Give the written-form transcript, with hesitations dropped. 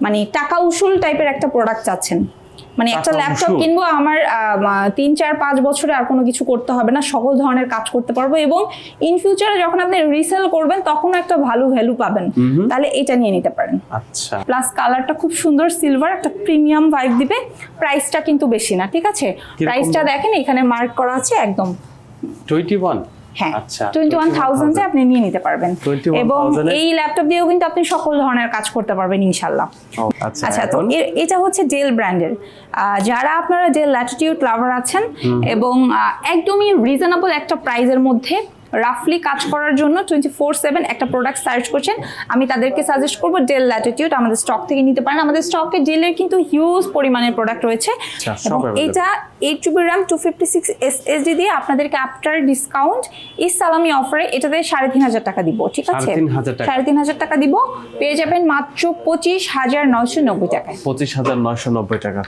মানে টাকা উসুল টাইপের একটা প্রোডাক্ট চাচ্ছেন, মানে একটা ল্যাপটপ কিনবো আমার 3-4-5 বছরে আর কোনো কিছু করতে হবে না, সকল ধরনের কাজ করতে পারবো এবং ইন ফিউচারে যখন আপনি রিসেল করবেন তখন একটা ভ্যালু পাবেন, তাহলে এটা নিয়ে নিতে পারেন। আচ্ছা, প্লাস কালারটা খুব সুন্দর সিলভার, একটা প্রিমিয়াম ভাইব দিবে। প্রাইসটা কিন্তু বেশি না, ঠিক আছে? প্রাইসটা দেখেন এখানে মার্ক করা আছে একদম 21। হ্যাঁ, আচ্ছা, 21,000 আপনি নিয়ে নিতে পারবেন 21,000 এবং এই ল্যাপটপ দিয়েও কিন্তু আপনি সকল ধরনের কাজ করতে পারবেন ইনশাল্লাহ। আচ্ছা, তো এটা হচ্ছে ডেল ব্র্যান্ডের। যারা আপনারা ডেল ল্যাটিটিউড লাভার আছেন এবং একদমই রিজনেবল একটা প্রাইসের মধ্যে রাফলি কাজ করার জন্য 24/7 একটা প্রোডাক্ট সার্চ করছেন, আমি তাদেরকে সাজেস্ট করবো ডেল ল্যাটিটিউড আমাদের স্টক থেকে নিতে পারেন। আমাদের স্টকে ডেলের কিন্তু হিউজ পরিমাণের প্রোডাক্ট রয়েছে এবং এটা 8GB RAM 256 SSD দিয়ে আপনাদেরকে আফটার ডিসকাউন্ট এই সালামি অফারে এটাতে 3,500 টাকা দিব, ঠিক আছে? 3,500 টাকা দিব, পেয়ে যাবেন মাত্র 25,990 টাকায়। 25,990 টাকা।